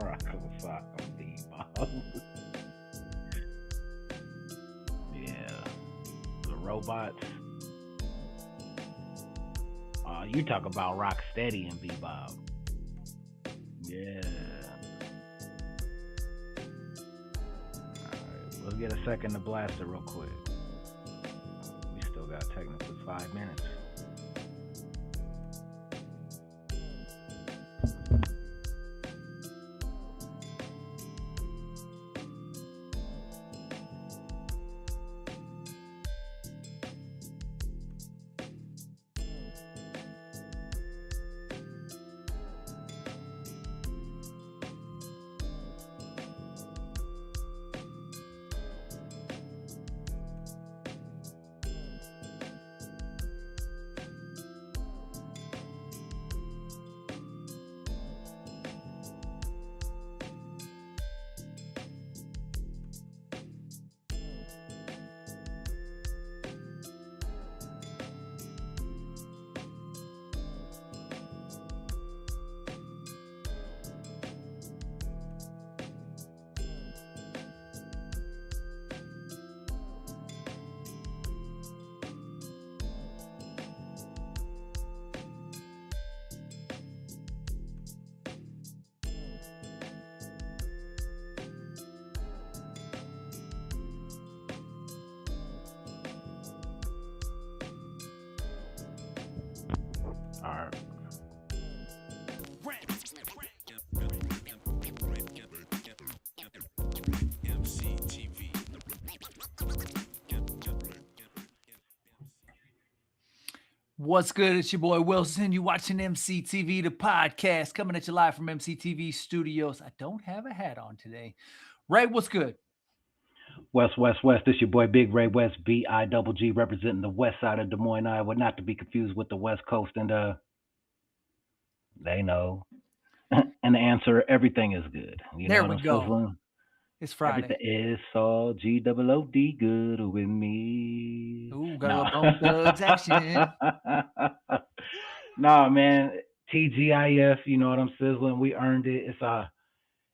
Rock on sock on bebop. Yeah, the robots. You talk about rock steady and bebop. Yeah. Alright, let's get a second to blast it real quick. We still got technically 5 minutes. All right. EmceeTV. What's good? It's your boy Wilson. You watching EmceeTV The Podcast, coming at you live from EmceeTV Studios. I don't have a hat on today. Ray, what's good? West. This your boy Big Ray West, B-I-double-G, representing the west side of Des Moines, Iowa, not to be confused with the West Coast. And they know. And the answer, everything is good. You There know we what I'm go. sizzling? It's Friday. Everything is all G-O-O-D good with me. Ooh, got a little Bone Thugs action. Nah, man. TGIF, you know what I'm sizzling? We earned it.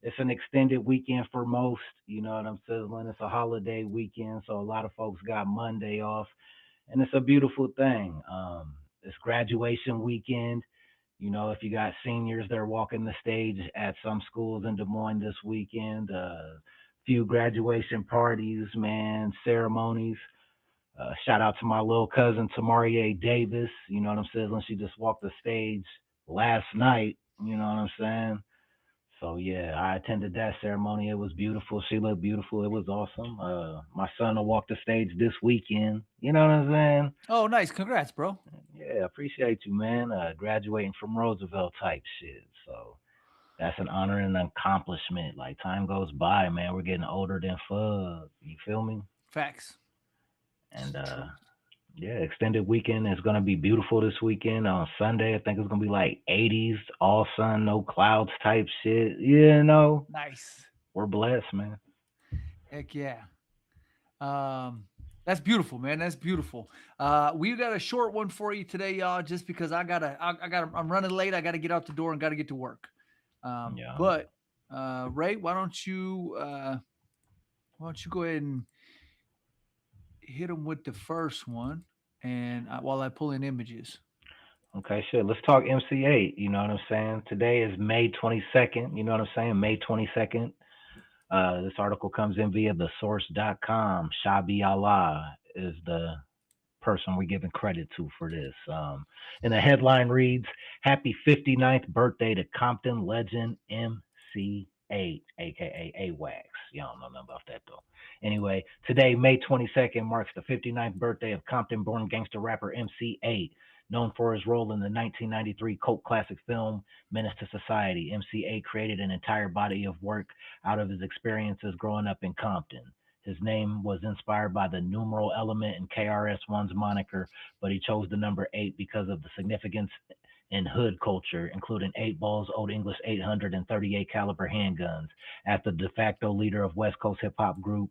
It's an extended weekend for most, you know what I'm sizzling? It's a holiday weekend, so a lot of folks got Monday off, and it's a beautiful thing. It's graduation weekend. You know, if you got seniors, they're walking the stage at some schools in Des Moines this weekend. Few graduation parties, man, ceremonies. Shout out to my little cousin, Tamarie Davis. You know what I'm sizzling? She just walked the stage last night. You know what I'm saying? So yeah, I attended that ceremony. It was beautiful. She looked beautiful. It was awesome. My son will walk the stage this weekend. You know what I'm saying? Oh, nice. Congrats, bro. Yeah, appreciate you, man. Graduating from Roosevelt type shit. So that's an honor and an accomplishment. Like time goes by, man. We're getting older than fuck. You feel me? Facts. And yeah, extended weekend is gonna be beautiful this weekend. On Sunday, I think it's gonna be like 80s, all sun, no clouds type shit. You know, Nice. we're blessed, man. Heck yeah. That's beautiful, man. That's beautiful. We got a short one for you today, y'all, just because I'm running late. I gotta get out the door and gotta get to work. Yeah. But Ray, why don't you go ahead and hit them with the first one, and while I pull in images. Okay, shit. Let's talk MC Eiht. You know what I'm saying? Today is May 22nd. You know what I'm saying? May 22nd. This article comes in via thesource.com. Shabi Allah is the person we're giving credit to for this. And the headline reads, Happy 59th birthday to Compton legend MC Eiht, aka AWAX. Y'all don't know nothing about that though. Anyway, today, May 22nd, marks the 59th birthday of Compton-born gangster rapper MC Eiht. Known for his role in the 1993 cult classic film Menace II Society, MC Eiht created an entire body of work out of his experiences growing up in Compton. His name was inspired by the numeral element in KRS-One's moniker, but he chose the number 8 because of the significance in hood culture, including 8 balls, Old English 800, and 38 caliber handguns. As the de facto leader of West Coast hip-hop group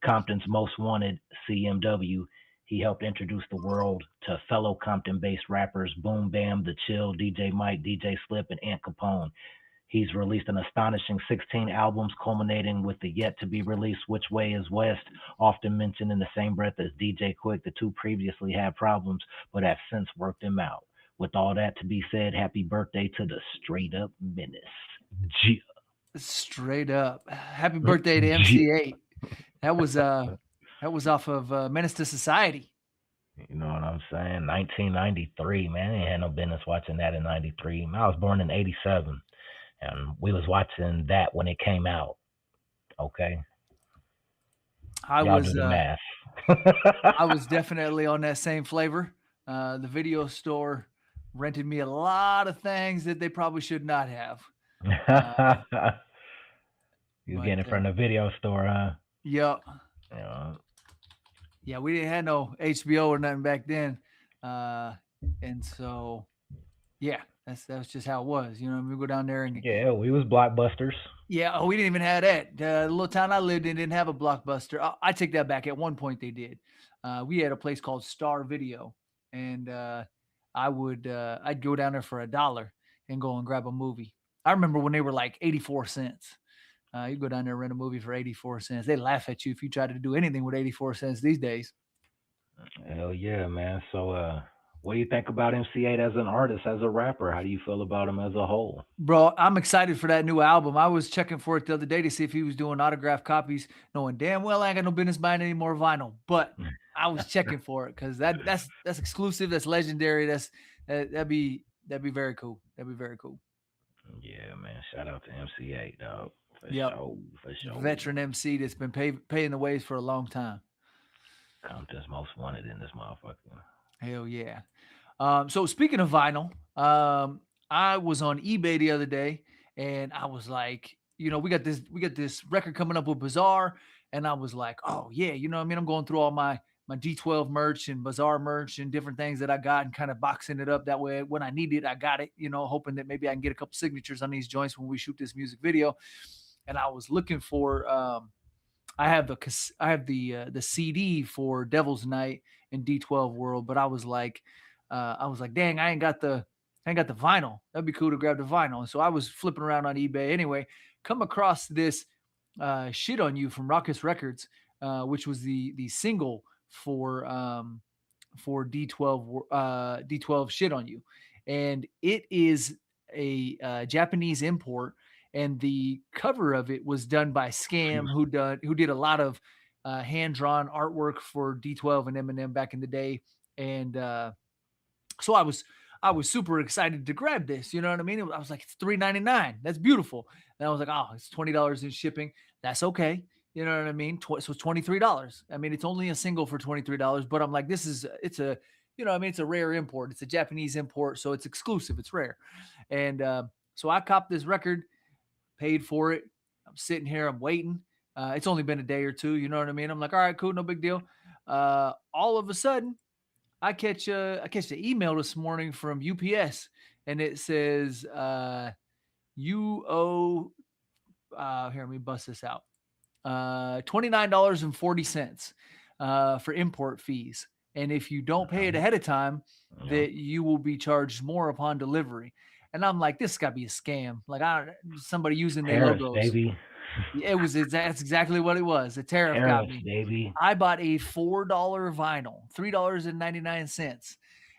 Compton's Most Wanted, CMW, he helped introduce the world to fellow Compton-based rappers Boom Bam, The Chill, DJ Mike, DJ Slip, and Ant Capone. He's released an astonishing 16 albums, culminating with the yet-to-be-released Which Way Is West, often mentioned in the same breath as DJ Quick. The two previously had problems, but have since worked them out. With all that to be said, happy birthday to the straight-up Menace. G- Straight up. Happy birthday to MC Eiht. That was off of Menace II Society. You know what I'm saying? 1993, man. I ain't had no business watching that in 93. I was born in 87, and we was watching that when it came out. Okay? Y'all do the math. I was definitely on that same flavor. The video store rented me a lot of things that they probably should not have. You getting it from the video store, huh? Yep. Yeah. Yeah, we didn't have no HBO or nothing back then. And so, yeah, that's just how it was. You know, we go down there and yeah, we was Blockbusters. Yeah, we didn't even have that. The little town I lived in didn't have a Blockbuster. I take that back. At one point they did. We had a place called Star Video, and I'd go down there for $1 and go and grab a movie. I remember when they were like 84 cents. You go down there and rent a movie for 84 cents. They laugh at you if you try to do anything with 84 cents these days. Hell yeah, man. So what do you think about MC Eiht as an artist, as a rapper? How do you feel about him as a whole? Bro, I'm excited for that new album. I was checking for it the other day to see if he was doing autographed copies, knowing damn well I ain't got no business buying any more vinyl. But I was checking for it because that's exclusive, that's legendary. That'd be very cool. That'd be very cool. Yeah, man. Shout out to MC Eiht, dog. For sure. Veteran MC that's been paying the ways for a long time. Compton's most wanted in this motherfucker. Hell yeah. So speaking of vinyl, I was on eBay the other day and I was like, you know, we got this record coming up with Bazaar, and I was like, oh yeah, you know what I mean? I'm going through all my D12 merch and Bazaar merch and different things that I got and kind of boxing it up. That way when I need it, I got it, you know, hoping that maybe I can get a couple signatures on these joints when we shoot this music video. And I was looking for, I have the CD for Devil's Night and D12 World, but I was like, dang, I ain't got the vinyl. That'd be cool to grab the vinyl. And so I was flipping around on eBay anyway, come across this Shit on You from Raucous Records, which was the single for D12 Shit on You. And it is a Japanese import, and the cover of it was done by Scam, who did a lot of hand-drawn artwork for D12 and Eminem back in the day. And so I was super excited to grab this. You know what I mean? I was like, it's $3.99. That's beautiful. And I was like, oh, it's $20 in shipping. That's okay. You know what I mean? So it's $23. I mean, it's only a single for $23, but I'm like, it's a rare import. It's a Japanese import, so it's exclusive. It's rare. And so I copped this record, paid for it. I'm sitting here, I'm waiting. It's only been a day or two. You know what I mean? I'm like, all right, cool, no big deal. All of a sudden, I catch the email this morning from UPS, and it says, you owe, here, let me bust this out. $29.40 for import fees. And if you don't pay it ahead of time, that you will be charged more upon delivery. And I'm like, this got to be a scam. Like somebody using their logos. Baby. That's exactly what it was. The tariff got me. Baby. I bought a $4 vinyl, $3.99.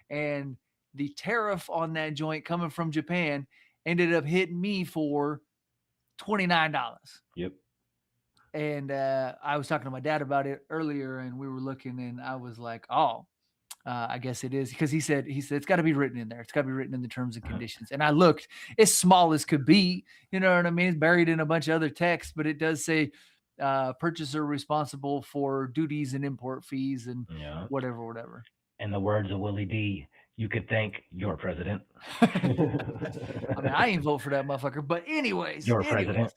And the tariff on that joint coming from Japan ended up hitting me for $29. Yep. And I was talking to my dad about it earlier, and we were looking, and I was like, oh, I guess it is, because he said it's got to be written in there. It's got to be written in the terms and conditions. And I looked, as small as could be, you know what I mean? It's buried in a bunch of other text, but it does say purchaser responsible for duties and import fees and whatever. In the words of Willie D, you could thank your president. I mean, I ain't vote for that motherfucker, but anyways. President.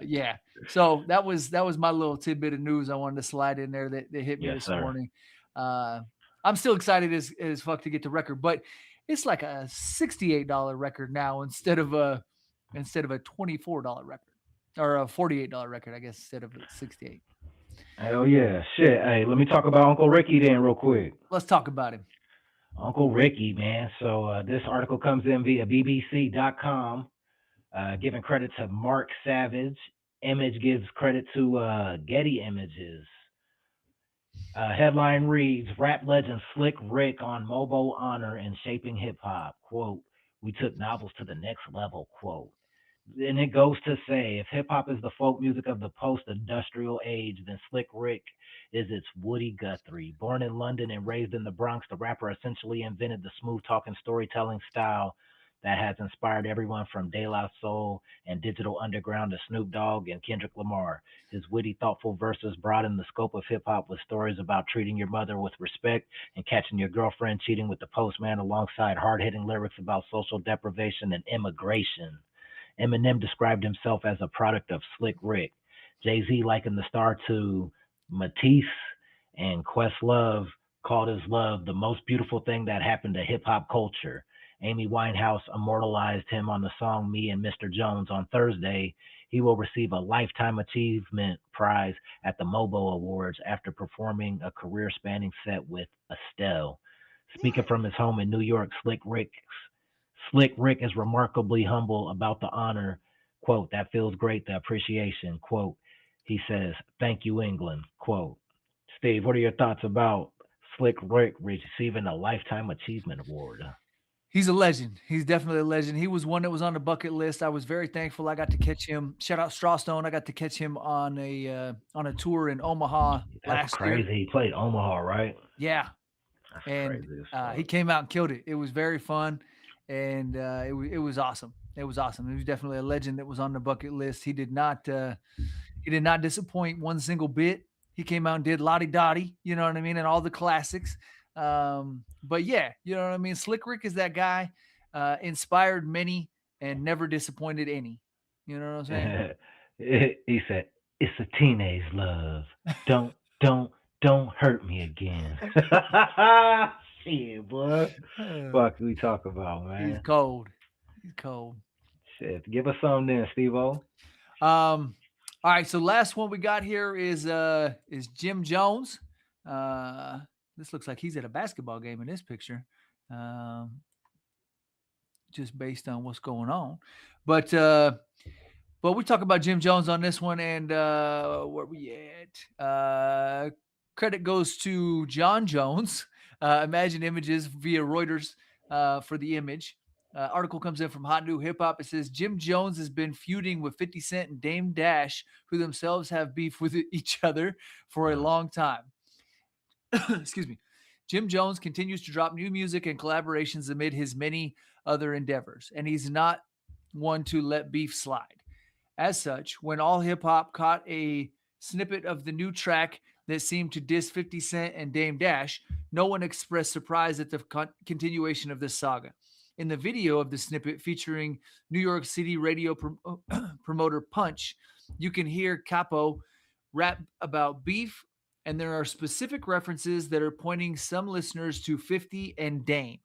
Yeah. So that was my little tidbit of news I wanted to slide in there that hit me this morning. I'm still excited as fuck to get the record, but it's like a $68 record now instead of a $24 record, or a $48 record, I guess, instead of a $68. Hell yeah. Shit. Hey, let me talk about Uncle Ricky then real quick. Let's talk about him. Uncle Ricky, man. So this article comes in via BBC.com, giving credit to Mark Savage. Image gives credit to Getty Images. Headline reads: Rap legend Slick Rick on MOBO honor in shaping hip hop. Quote: We took novels to the next level. Quote. And it goes to say, if hip hop is the folk music of the post-industrial age, then Slick Rick is its Woody Guthrie. Born in London and raised in the Bronx, the rapper essentially invented the smooth-talking storytelling style that has inspired everyone from De La Soul and Digital Underground to Snoop Dogg and Kendrick Lamar. His witty, thoughtful verses broaden the scope of hip hop with stories about treating your mother with respect and catching your girlfriend cheating with the postman, alongside hard hitting lyrics about social deprivation and immigration. Eminem described himself as a product of Slick Rick. Jay-Z likened the star to Matisse, and Questlove called his love the most beautiful thing that happened to hip hop culture. Amy Winehouse immortalized him on the song Me and Mr. Jones. On Thursday, he will receive a Lifetime Achievement Prize at the MOBO Awards after performing a career spanning set with Estelle. Speaking from his home in New York, Slick Rick is remarkably humble about the honor. Quote, that feels great, the appreciation. Quote, he says, thank you, England. Quote, Steve, what are your thoughts about Slick Rick receiving a Lifetime Achievement Award? He's a legend. He's definitely a legend. He was one that was on the bucket list. I was very thankful I got to catch him. Shout out Strawstone. I got to catch him on a tour in Omaha That's last year. crazy. He played Omaha, right? Yeah, That's and crazy. he came out and killed it. It was very fun, and it was awesome. It was awesome. He was definitely a legend that was on the bucket list. He did not disappoint one single bit. He came out and did Lottie Dottie, you know what I mean, and all the classics. But yeah, you know what I mean. Slick Rick is that guy, inspired many and never disappointed any. You know what I'm He said, it's a teenage love. Don't, don't, don't hurt me again. Shit, boy. saying? Fuck we talk about, He's man. cold. He's cold. Shit, give us some then, Steve-O. All right, so last one we got here is Jim Jones. This looks like he's at a basketball game in this picture. Just based on what's going on. But we talk about Jim Jones on this one, and where we at? Credit goes to John Jones. Imagine Images via Reuters for the image. Article comes in from Hot New Hip Hop. It says Jim Jones has been feuding with 50 Cent and Dame Dash, who themselves have beef with each other for a long time. Excuse me. Jim Jones continues to drop new music and collaborations amid his many other endeavors, and he's not one to let beef slide. As such, when All Hip Hop caught a snippet of the new track that seemed to diss 50 Cent and Dame Dash, no one expressed surprise at the continuation of this saga. In the video of the snippet featuring New York City radio promoter Punch, you can hear Capo rap about beef, and there are specific references that are pointing some listeners to 50 and Dame.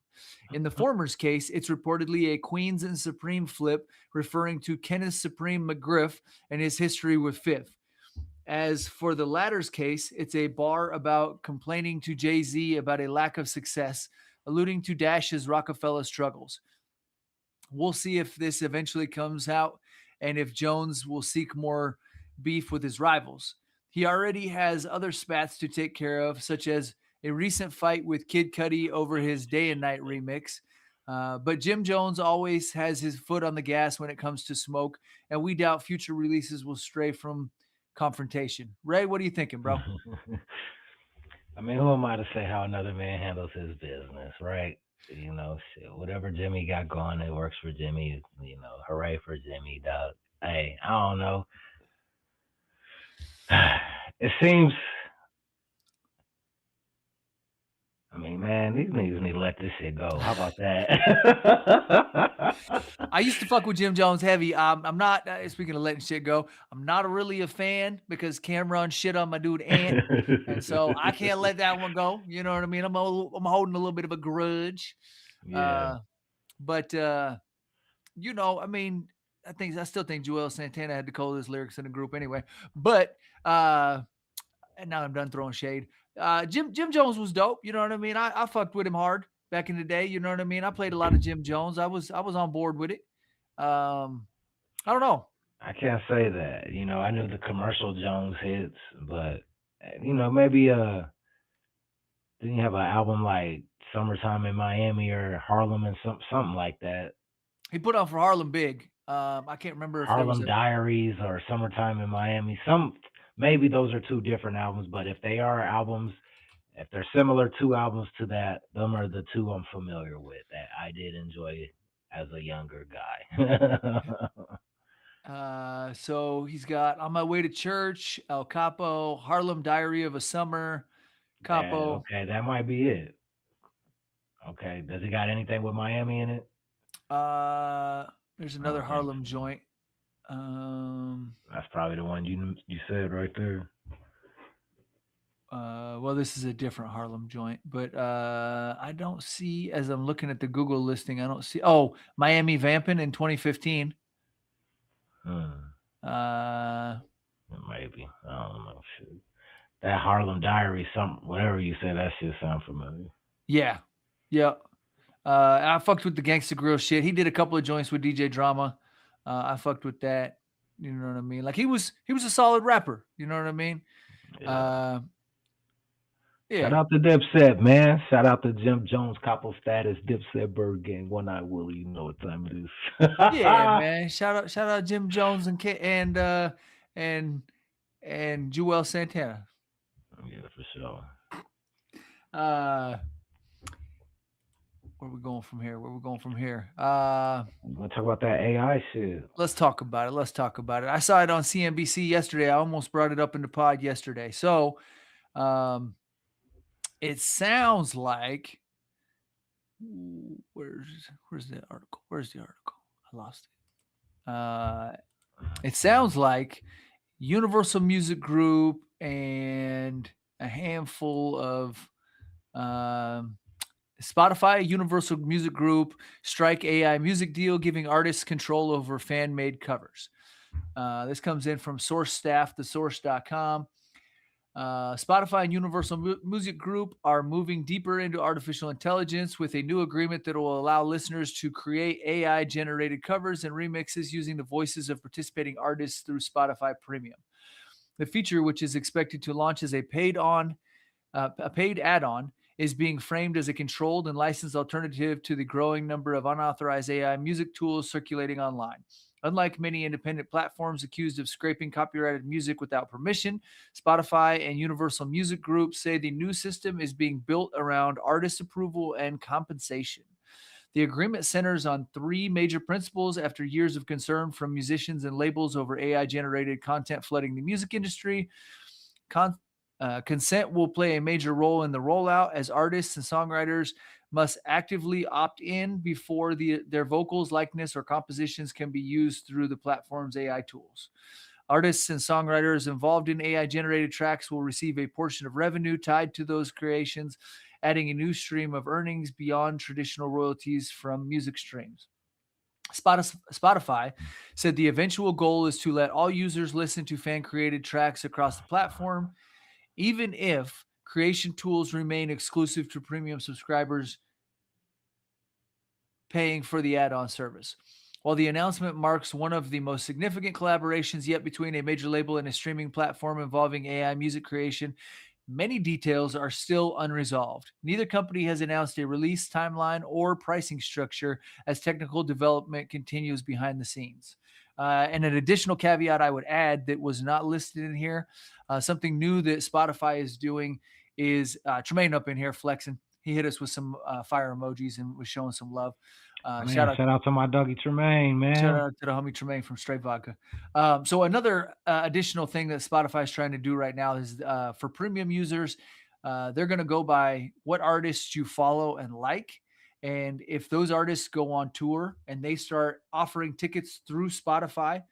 In the former's case, it's reportedly a Queens and Supreme flip referring to Kenneth Supreme McGriff and his history with Fifth. As for the latter's case, it's a bar about complaining to Jay-Z about a lack of success, alluding to Dash's Rockefeller struggles. We'll see if this eventually comes out and if Jones will seek more beef with his rivals. He already has other spats to take care of, such as a recent fight with Kid Cudi over his Day and Night remix. But Jim Jones always has his foot on the gas when it comes to smoke, and we doubt future releases will stray from confrontation. Ray, what are you thinking, bro? I mean, who am I to say how another man handles his business, right? You know, shit, whatever Jimmy got going, it works for Jimmy. You know, hooray for Jimmy, dog. Hey, I don't know. It seems. I mean, man, these niggas need to let this shit go. How about that? I used to fuck with Jim Jones heavy. I'm not, speaking of letting shit go, I'm not really a fan because Cameron shit on my dude Ant. And so I can't let that one go. You know what I mean? I'm holding a little bit of a grudge. Yeah. But you know, I mean, I still think Joel Santana had the coldest lyrics in the group anyway. But and now I'm done throwing shade. Jim Jones was dope. You know what I mean? I fucked with him hard. back in the day. You know what I mean? I played a lot of Jim Jones. I was on board with it. I don't know. I can't say that. I knew the commercial Jones hits, but maybe didn't you have an album like Summertime in Miami or Harlem and something like that? He put on for Harlem Big. I can't remember if there was Harlem a Diaries or Summertime in Miami. Maybe those are two different albums, but if they are albums, if they're similar two albums to that, them are the two I'm familiar with that I did enjoy as a younger guy. So he's got On My Way to Church, El Capo, Harlem Diary of a Summer, Capo. Okay, that might be it. Okay, does it got anything with Miami in it? There's I another don't think Harlem so. joint. That's probably the one you said right there. Well, this is a different Harlem joint, but I don't see, as I'm looking at the Google listing, I don't see. Oh, Miami Vampin' in 2015. Maybe. I don't know. Shit. That Harlem Diary, whatever you said, that shit sound familiar. Yeah. I fucked with the Gangsta Grill shit. He did a couple of joints with DJ Drama. I fucked with that. You know what I mean? Like he was a solid rapper. You know what I mean? Yeah. Yeah. Shout out to Dipset, man. Shout out to Jim Jones, Capo Status, Dipset, Bird Gang, One Eye Willie. You know what time it is. Yeah, man. Shout out Jim Jones and Joel Santana. Yeah, for sure. Where we going from here? We're gonna talk about that AI shit. Let's talk about it. I saw it on CNBC yesterday. I almost brought it up in the pod yesterday. So, it sounds like where's the article? I lost it. It sounds like Universal Music Group and a handful of Spotify, Universal Music Group strike AI music deal, giving artists control over fan-made covers. This comes in from source staff, thesource.com. Spotify and Universal Music Group are moving deeper into artificial intelligence with a new agreement that will allow listeners to create AI-generated covers and remixes using the voices of participating artists through Spotify Premium. The feature, which is expected to launch as a paid add-on, is being framed as a controlled and licensed alternative to the growing number of unauthorized AI music tools circulating online. Unlike many independent platforms accused of scraping copyrighted music without permission, Spotify and Universal Music Group say the new system is being built around artist approval and compensation. The agreement centers on three major principles after years of concern from musicians and labels over AI-generated content flooding the music industry. Consent will play a major role in the rollout, as artists and songwriters must actively opt in before their vocals, likeness, or compositions can be used through the platform's AI tools. Artists and songwriters involved in AI-generated tracks will receive a portion of revenue tied to those creations, adding a new stream of earnings beyond traditional royalties from music streams. Spotify said the eventual goal is to let all users listen to fan-created tracks across the platform, even if creation tools remain exclusive to premium subscribers paying for the add-on service. While the announcement marks one of the most significant collaborations yet between a major label and a streaming platform involving AI music creation, many details are still unresolved. Neither company has announced a release timeline or pricing structure as technical development continues behind the scenes. And an additional caveat I would add that was not listed in here, something new that Spotify is doing is Tremaine up in here flexing. He hit us with some fire emojis and was showing some love. Shout out to my doggy Tremaine, man. Shout out to the homie Tremaine from Straight Vodka. So another additional thing that Spotify is trying to do right now is for premium users, they're going to go by what artists you follow and like. And if those artists go on tour and they start offering tickets through Spotify,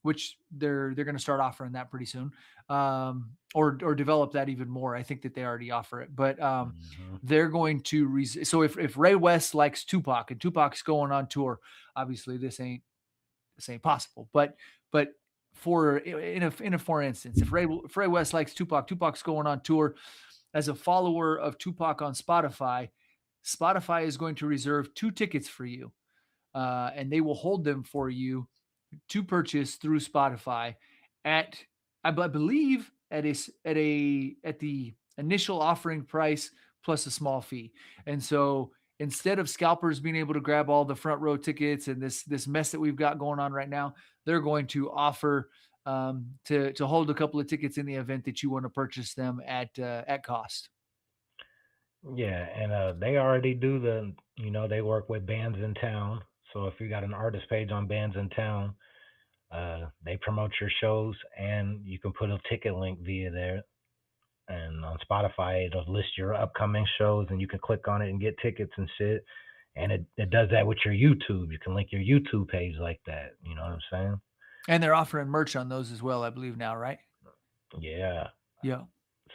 which they're going to start offering that pretty soon, or develop that even more. I think that they already offer it, but they're going to so if Ray West likes Tupac and Tupac's going on tour, obviously this ain't possible. But for instance, if Ray West likes Tupac, Tupac's going on tour. As a follower of Tupac on Spotify, Spotify is going to reserve 2 tickets for you, and they will hold them for you to purchase through Spotify at, I believe, at the initial offering price plus a small fee. And so instead of scalpers being able to grab all the front row tickets and this mess that we've got going on right now, they're going to offer to hold a couple of tickets in the event that you want to purchase them at cost. Yeah, and they already do they work with bands in town. So if you got an artist page on bands in town, they promote your shows, and you can put a ticket link via there. And on Spotify, it'll list your upcoming shows, and you can click on it and get tickets and shit. And it does that with your YouTube. You can link your YouTube page like that. You know what I'm saying? And they're offering merch on those as well, I believe now, right? Yeah. Yeah.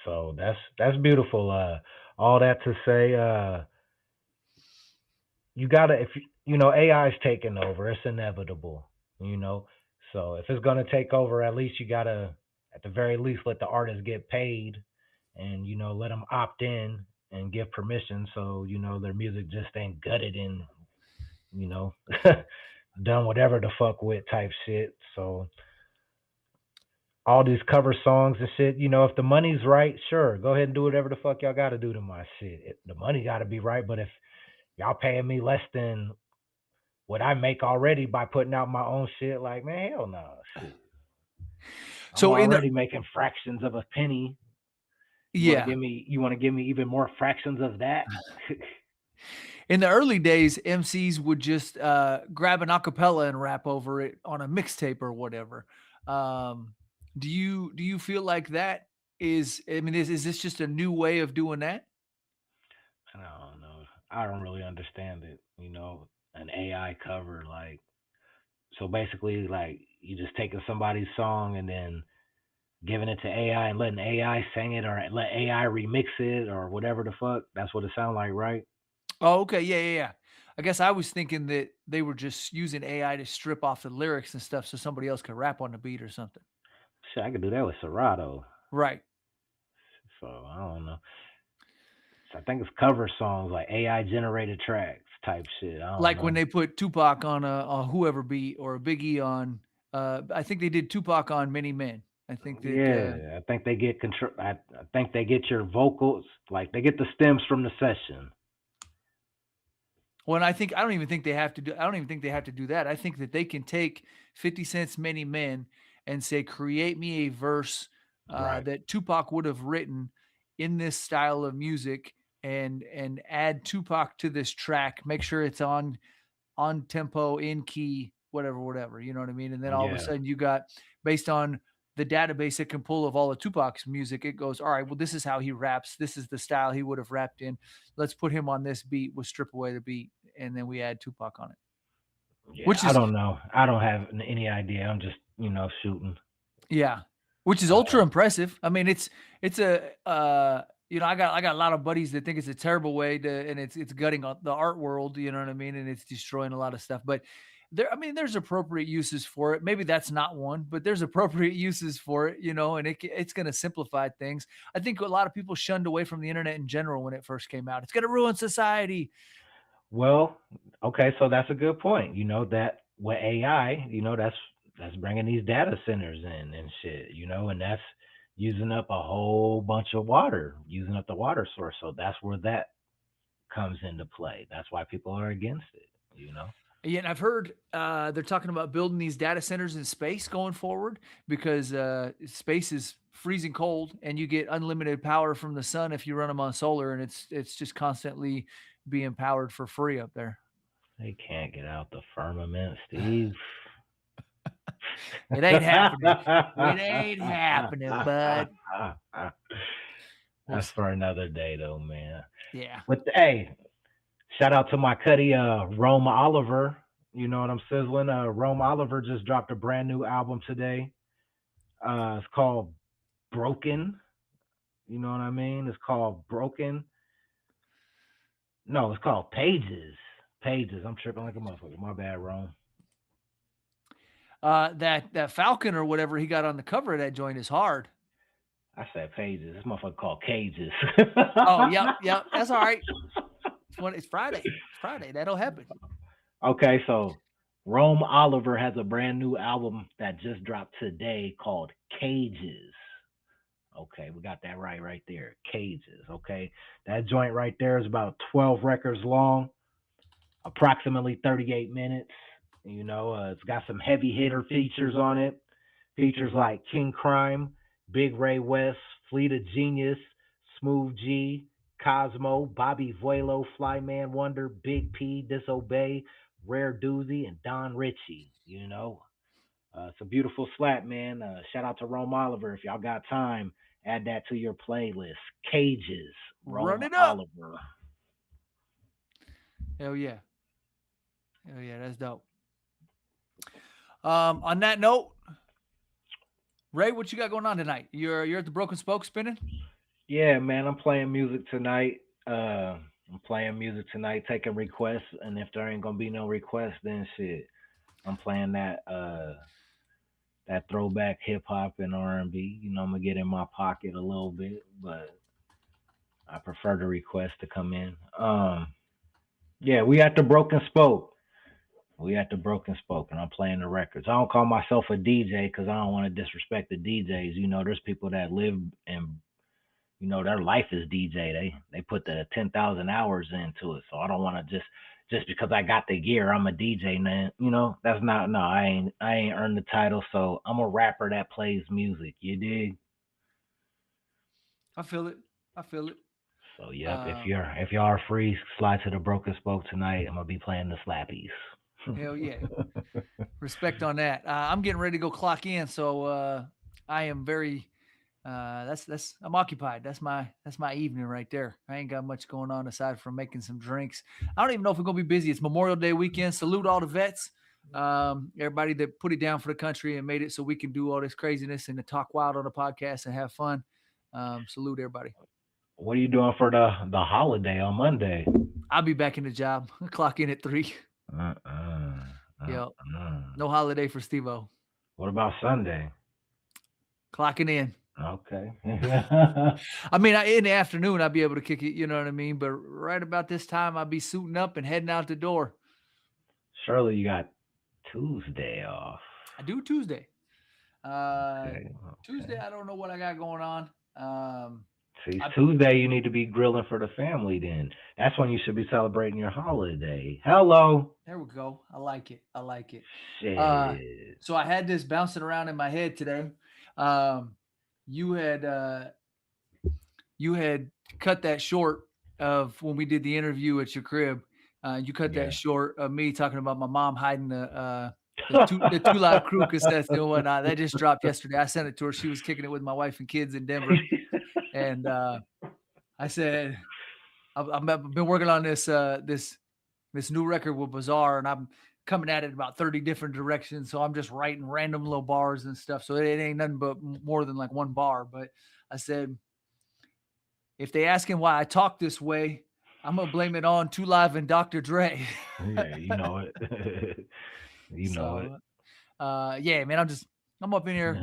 So that's beautiful. All that to say, you gotta, if AI is taking over, it's inevitable. So if it's gonna take over, at least you gotta, at the very least, let the artists get paid, and let them opt in and give permission, so their music just ain't gutted and done whatever the fuck with type shit. So all these cover songs and shit, if the money's right, sure, go ahead and do whatever the fuck y'all got to do to my shit. The money got to be right, but if y'all paying me less than what I make already by putting out my own shit, like, man, hell no. Shit. So I'm already making fractions of a penny. You want to give me even more fractions of that? In the early days, MCs would just grab an acapella and rap over it on a mixtape or whatever. Do you feel like that is? I mean, is this just a new way of doing that? I don't know. I don't really understand it. An AI cover, like, so basically, like, you just taking somebody's song and then giving it to AI and letting AI sing it, or let AI remix it, or whatever the fuck. That's what it sounds like, right? Oh, okay. Yeah. I guess I was thinking that they were just using AI to strip off the lyrics and stuff so somebody else could rap on the beat or something. Shit, I could do that with Serato. Right. So I don't know. So I think it's cover songs, like AI generated tracks type shit. I don't Like know. when they put Tupac on a whoever beat, or a Biggie on. I think they did Tupac on Many Men. I think that. Yeah, I think they get control. I think they get your vocals, like they get the stems from the session. Well, I don't even think they have to do. I don't even think they have to do that. I think that they can take 50 Cent's Many Men and say, create me a verse Right. that Tupac would have written in this style of music, and add Tupac to this track. Make sure it's on tempo, in key, whatever. You know what I mean? And then all of a sudden you got, based on the database it can pull of all of Tupac's music, it goes, all right, well, this is how he raps. This is the style he would have rapped in. Let's put him on this beat. We'll strip away the beat, and then we add Tupac on it. Yeah, I don't know. I don't have any idea. I'm just, shooting. Yeah, which is ultra impressive. I mean, it's a I got a lot of buddies that think it's a terrible way to, and it's gutting the art world. You know what I mean? And it's destroying a lot of stuff. But there's appropriate uses for it. Maybe that's not one, but there's appropriate uses for it. And it's going to simplify things. I think a lot of people shunned away from the internet in general when it first came out. It's going to ruin society. Well, okay, so that's a good point. That with AI, that's bringing these data centers in and shit, and that's using up a whole bunch of water, using up the water source. So that's where that comes into play. That's why people are against it, Yeah, and I've heard they're talking about building these data centers in space going forward, because space is freezing cold, and you get unlimited power from the sun if you run them on solar, and it's just constantly being powered for free up there. They can't get out the firmament, Steve. It ain't happening. It ain't happening, bud. That's for another day, though, man. Yeah. But hey, shout out to my cutty, Rome Oliver. You know what I'm sizzling? Rome Oliver just dropped a brand new album today. It's called Broken. You know what I mean? It's called Broken. No, it's called Pages. Pages. I'm tripping like a motherfucker. My bad, Rome. That Falcon or whatever he got on the cover of that joint is hard. I said Pages. This motherfucker called Cages. Oh, yep. That's all right. It's Friday. It's Friday. That'll happen. Okay, so Rome Oliver has a brand new album that just dropped today called Cages. Okay, we got that right there. Cages. Okay, that joint right there is about 12 records long, approximately 38 minutes. It's got some heavy hitter features on it. Features like King Crime, Big Ray West, Fleet of Genius, Smooth G, Cosmo, Bobby Vuelo, Flyman Wonder, Big P, Disobey, Rare Doozy, and Don Richie. It's a beautiful slap, man. Shout out to Rome Oliver. If y'all got time, add that to your playlist. Cages, Run Rome it up. Oliver. Hell yeah. That's dope. On that note, Ray, what you got going on tonight? You're at the Broken Spoke spinning? Yeah, man, I'm playing music tonight. Taking requests, and if there ain't gonna be no requests, then shit, I'm playing that throwback hip hop and R&B. I'm gonna get in my pocket a little bit, but I prefer the request to come in. Yeah, we at the Broken Spoke. And I'm playing the records. I don't call myself a DJ because I don't want to disrespect the DJs. There's people that live and their life is DJ. They put the 10,000 hours into it. So I don't want to just because I got the gear, I'm a DJ, man. That's not, no, I ain't earned the title. So I'm a rapper that plays music. You dig? I feel it. So yep, if y'all are free, slide to the Broken Spoke tonight. I'm gonna be playing the slappies. Hell yeah. Respect on that. I'm getting ready to go clock in, so I am very I'm occupied. That's my evening right there. I ain't got much going on aside from making some drinks. I don't even know if we're gonna be busy. It's Memorial Day weekend. Salute all the vets. Everybody that put it down for the country and made it so we can do all this craziness and to talk wild on the podcast and have fun. Salute everybody. What are you doing for the holiday on Monday? I'll be back in the job. Clock in at 3. No holiday for Steve-O. What about Sunday? Clocking in. Okay. I mean, in the afternoon, I'll be able to kick it, you know what I mean? But right about this time, I'll be suiting up and heading out the door. Surely you got Tuesday off. I do Tuesday. Okay. Tuesday, I don't know what I got going on. See, Tuesday, you need to be grilling for the family then. That's when you should be celebrating your holiday. Hello. There we go. I like it. Shit. So I had this bouncing around in my head today. You had cut that short of when we did the interview at your crib. You cut that short of me talking about my mom hiding the 2 Live Crew cassettes and whatnot. That just dropped yesterday. I sent it to her. She was kicking it with my wife and kids in Denver. And I said, I've been working on this new record with Bazaar, and I'm coming at it about 30 different directions. So I'm just writing random little bars and stuff. So it ain't nothing but more than like one bar. But I said, if they asking why I talk this way, I'm going to blame it on 2 Live and Dr. Dre. Yeah, you know it. know it. Yeah, man, I'm up in here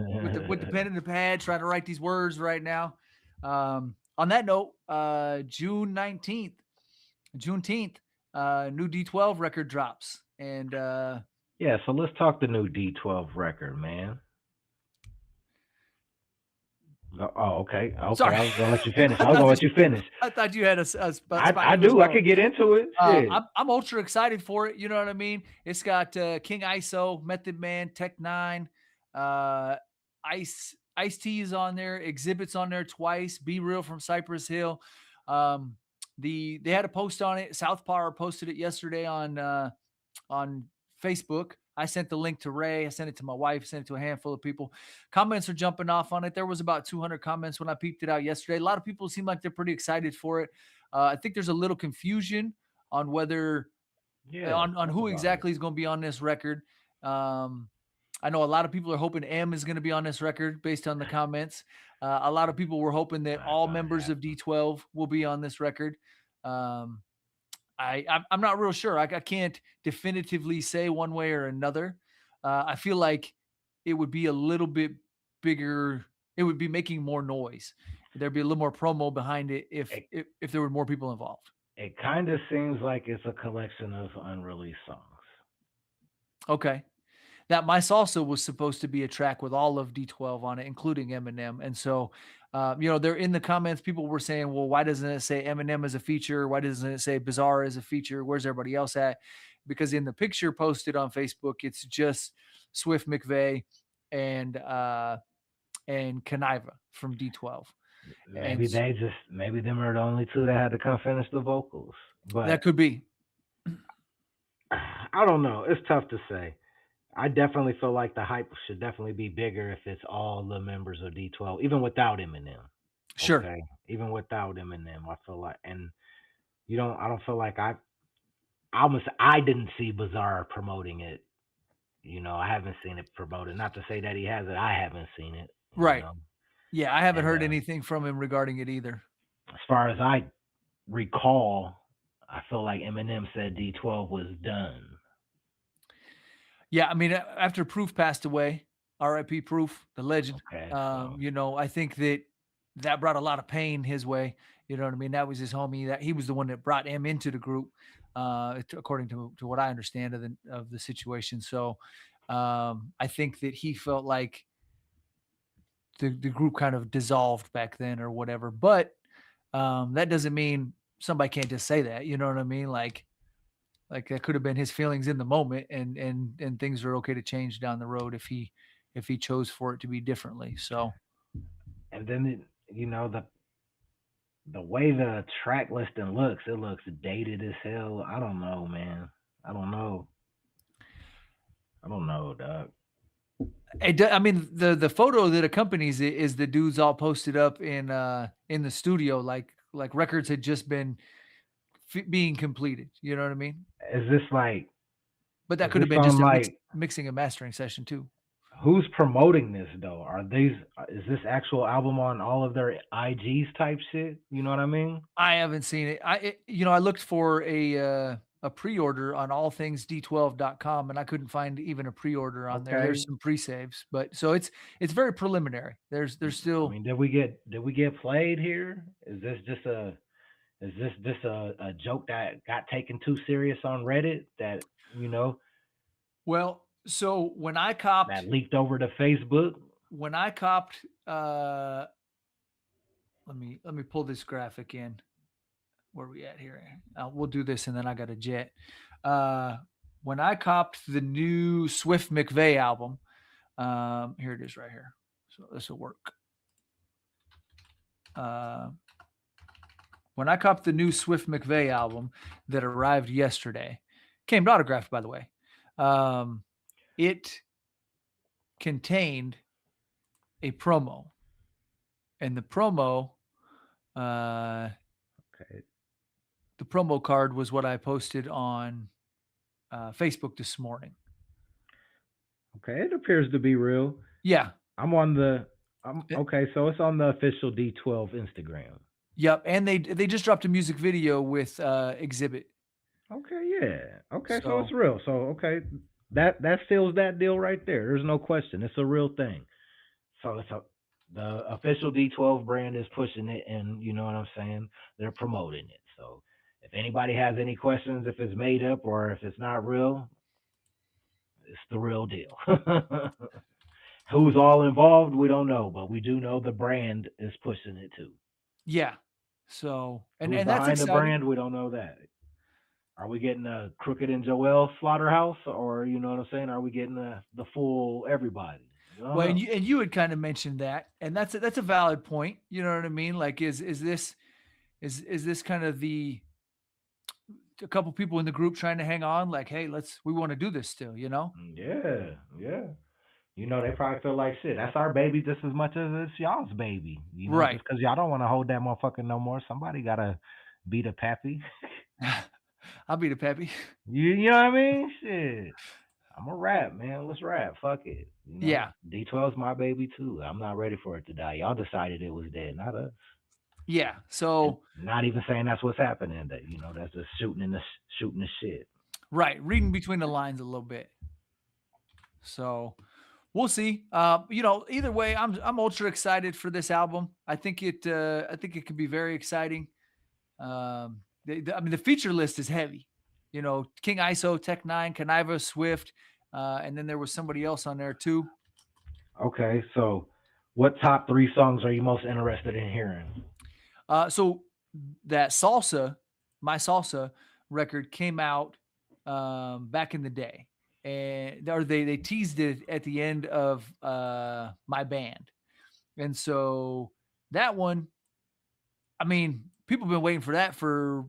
with the pen and the pad trying to write these words right now. On that note, Juneteenth, new D12 record drops. And yeah, so let's talk the new D12 record, man. Oh, okay. Sorry. I was gonna let you finish. I thought you had a I do. I could get into it. I'm ultra excited for it. You know what I mean? It's got King ISO, Method Man, Tech 9, Ice-T is on there, Exhibit's on there twice, Be Real from Cypress Hill. They had a post on it. South Power posted it yesterday on Facebook. I sent the link to Ray. I sent it to my wife, sent it to a handful of people. Comments are jumping off on it. There was about 200 comments when I peeped it out yesterday. A lot of people seem like they're pretty excited for it. I think there's a little confusion on whether on who exactly is going to be on this record. I know a lot of people are hoping M is going to be on this record based on the comments. A lot of people were hoping that all members of D12 will be on this record. I'm not real sure. I can't definitively say one way or another. I feel like it would be a little bit bigger. It would be making more noise. There'd be a little more promo behind it if there were more people involved. It kind of seems like it's a collection of unreleased songs. Okay. That My Salsa was supposed to be a track with all of D12 on it, including Eminem. And so, they're in the comments. People were saying, well, why doesn't it say Eminem as a feature? Why doesn't it say Bizarre as a feature? Where's everybody else at? Because in the picture posted on Facebook, it's just Swift McVeigh and Kaniva from D12. Maybe maybe them are the only two that had to come finish the vocals. But that could be. I don't know. It's tough to say. I definitely feel like the hype should definitely be bigger if it's all the members of D12, even without Eminem. Sure. Okay, even without Eminem, I feel like, and I don't feel like I didn't see Bizarre promoting it. I haven't seen it promoted. Not to say that he has it. I haven't seen it. Right. Yeah, I haven't heard And, anything from him regarding it either. as far as I recall, I feel like Eminem said D12 was done. Yeah, I mean, after Proof passed away, R.I.P. Proof, the legend. Okay, I think that brought a lot of pain his way. You know what I mean? That was his homie. That he was the one that brought him into the group, according to what I understand of the situation. So, I think that he felt like the group kind of dissolved back then or whatever. But that doesn't mean somebody can't just say that. You know what I mean? Like that could have been his feelings in the moment, and things are okay to change down the road if he chose for it to be differently. So, and then the way the track listing looks, it looks dated as hell. I don't know, man. I don't know, dog. I mean, the photo that accompanies it is the dudes all posted up in the studio, like records had just been being completed. You know what I mean? Is this like? But that Is could have this been just on, a like, mixing and mastering session too. who's promoting this though? Is this actual album on all of their IGs type shit? You know what I mean? I haven't seen it. I looked for a pre-order on allthingsd12.com and I couldn't find even a pre-order on there. Okay. There's some pre-saves, but so it's very preliminary. There's I still mean, did we get played here? Is this just a joke that got taken too serious on Reddit that well, so when I copped that leaked over to Facebook? let me pull this graphic in. Where are we at here? We'll do this and then I got a jet. When I copped the new Swift McVeigh album, here it is right here. So this will work. When I copped the new Swift McVeigh album that arrived yesterday, came autographed, by the way. It contained a promo, and the promo, Okay. the promo card was what I posted on Facebook this morning. Okay, it appears to be real. Yeah. Okay, so it's on the official D12 Instagram. Yep, and they just dropped a music video with Exhibit. Okay, yeah. Okay, so it's real. So okay, that seals that deal right there. There's no question. It's a real thing. So the official D12 brand is pushing it, and you know what I'm saying? They're promoting it. So if anybody has any questions, if it's made up or if it's not real, it's the real deal. Who's all involved, we don't know, but we do know the brand is pushing it too. Yeah. So Who's and behind that's the exciting. brand, we don't know that. Are we getting a Crooked and Joel slaughterhouse, or you know what I'm saying? Are we getting the full everybody? Well, and you had kind of mentioned that, and that's a valid point. You know what I mean? Like, is this kind of a couple people in the group trying to hang on? Like, hey, we want to do this still. You know? Yeah. They probably feel like shit. That's our baby just as much as it's y'all's baby. Right. Just because y'all don't want to hold that motherfucker no more. Somebody gotta be the pappy. I'll be the pappy. You know what I mean? Shit. I'm a rap, man. Let's rap. Fuck it. Yeah. D12's my baby too. I'm not ready for it to die. Y'all decided it was dead, not us. Yeah. So and not even saying that's what's happening. That that's just shooting the shit. Right. Reading between the lines a little bit. So we'll see. Either way, I'm ultra excited for this album. I think it could be very exciting. I mean, the feature list is heavy. You know, King ISO, Tech Nine, Kaniva, Swift, and then there was somebody else on there too. Okay, so what top 3 songs are you most interested in hearing? So that my salsa record came out back in the day, and or they teased it at the end of my band, and so that one, I mean, people have been waiting for that for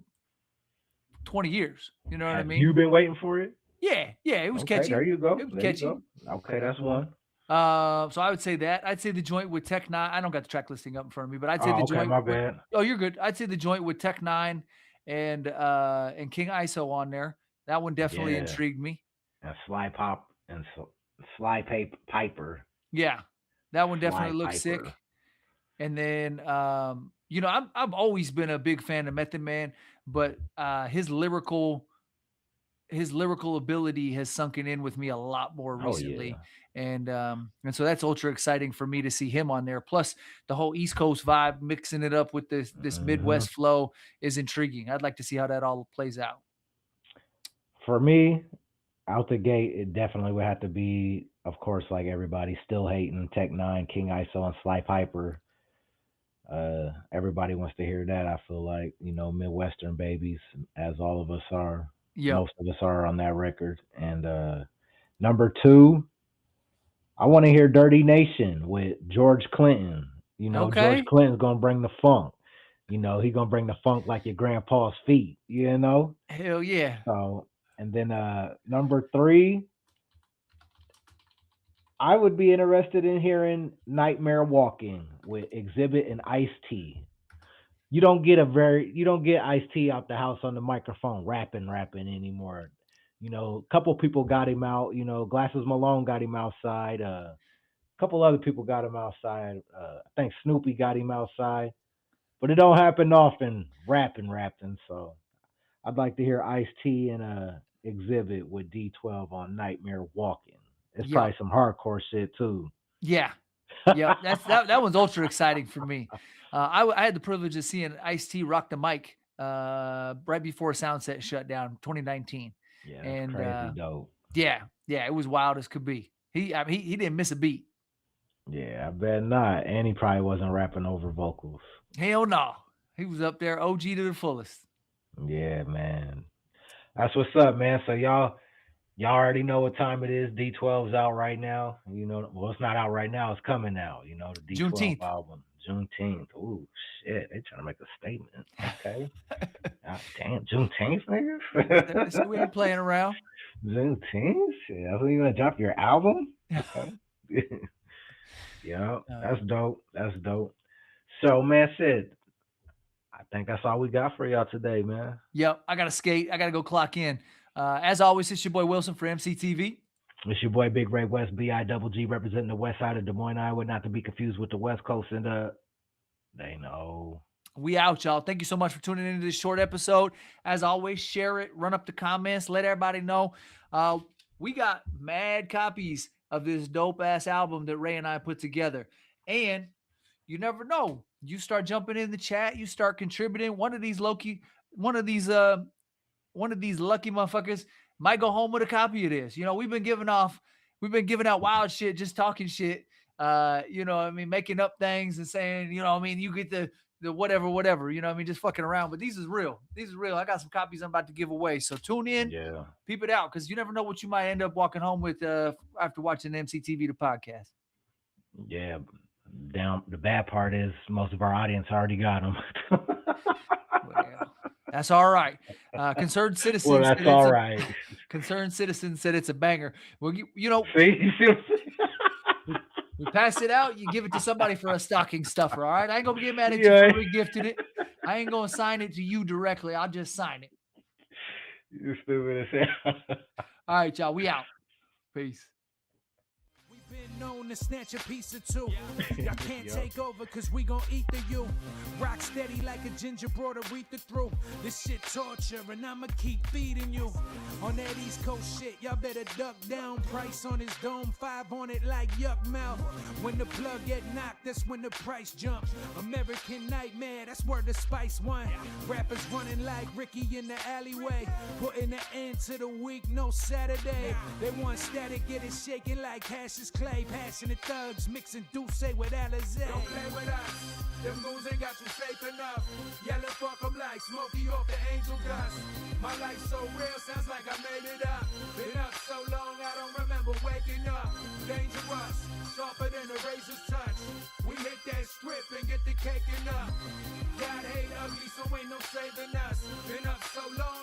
20 years. You know what I Have mean? you been waiting for it? Yeah, it was Okay, there catchy. you It go. was There you catchy. go. Okay, that's one. So I would say that. I'd say the joint with Tech Nine. I don't got the track listing up in front of me, but I'd say Oh, the okay, joint my with. bad. Oh, you're good. I'd say the joint with Tech Nine and King ISO on there. That one definitely Yeah, intrigued me. and Piper, Yeah, that one Sly definitely looks Piper. sick. And then you know, I've always been a big fan of Method Man, but his lyrical ability has sunken in with me a lot more Oh recently. yeah. And so that's ultra exciting for me to see him on there. Plus the whole East Coast vibe, mixing it up with this hmm Midwest flow is intriguing. I'd like to see how that all plays out. For me, out the gate, it definitely would have to be, of course, like everybody, still hating Tech Nine, King ISO, and Sly Piper. Everybody wants to hear that. I feel like, Midwestern babies, as all of us are. Yep. Most of us are on that record. And number 2, I want to hear Dirty Nation with George Clinton. George Okay. Clinton's gonna bring the funk. He gonna bring the funk like your grandpa's feet. Hell yeah. So, and then number 3, I would be interested in hearing Nightmare Walking with Exhibit and Ice T. You don't get Ice T out the house on the microphone rapping anymore. A couple people got him out. Glasses Malone got him outside. A couple other people got him outside. I think Snoopy got him outside, but it don't happen often. Rapping. So I'd like to hear Ice T and Exhibit with D12 on Nightmare Walking. It's Yep. probably some hardcore shit too. Yeah. Yep. That one's ultra exciting for me. I had the privilege of seeing Ice-T rock the mic right before Soundset shut down 2019. Yeah, that's And crazy dope. yeah, it was wild as could be. He didn't miss a beat. Yeah, I bet not. And he probably wasn't rapping over vocals. Hell no. He was up there OG to the fullest. Yeah, man. That's what's up, man. So y'all already know what time it is. D12's out right now. Well, it's not out right now. It's coming out. The D12 Juneteenth. album, Juneteenth. Ooh, shit. They trying to make a statement. Okay. God damn, Juneteenth, So nigga. we ain't playing around. Juneteenth? Shit, that's when you gonna drop your album? Okay. Yeah, Uh, that's dope. That's dope. So, man, shit. I think that's all we got for y'all today, man. yep. I got to skate. I got to go clock in. As always, it's your boy Wilson for EmceeTV. It's your boy Big Ray West, BIGG, representing the west side of Des Moines, Iowa, not to be confused with the West Coast. And they know. We out, y'all. Thank you so much for tuning into this short episode. As always, share it, run up the comments, let everybody know. We got mad copies of this dope ass album that Ray and I put together. And you never know. You start jumping in the chat, you start contributing. One of these lucky motherfuckers might go home with a copy of this. We've been giving out wild shit, just talking shit. Making up things and saying, you get the whatever, just fucking around. But these is real. I got some copies I'm about to give away. So tune in, Yeah. peep it out, because you never know what you might end up walking home with after watching EmceeTV The Podcast. Yeah. Down. The bad part is most of our audience already got them. Well, that's all right. Concerned citizens. Well, that's all right. Concerned citizens said it's a banger. Well, See? You see what I'm saying? we pass it out. You give it to somebody for a stocking stuffer. All right. I ain't gonna get mad at you Yeah. for regifting it. I ain't gonna sign it to you directly. I'll just sign it. You stupid as hell. All right, y'all. We out. Peace. We've been known to snatch a piece or two. Y'all can't take over cause we gon' eat the you. Rock steady like a ginger brought Aretha through. This shit torture and I'ma keep feeding you. On that East Coast shit, y'all better duck down. Price on his dome, 5 on it like yuck mouth. When the plug get knocked, that's when the price jumps. American Nightmare, that's where the Spice won. Rappers running like Ricky in the alleyway. Putting an end to the week, no Saturday. They want static, get it shaking like Cassius Clay. Passionate thugs mixing Douce with Alizé. Don't play with us. Them goons ain't got you safe enough. Yelling fuck 'em like Smokey off the angel dust. My life so real, sounds like I made it up. Been up so long, I don't remember waking up. Dangerous, sharper than a razor's touch. We hit that script and get the cake up. God hate ugly, so ain't no saving us. Been up so long,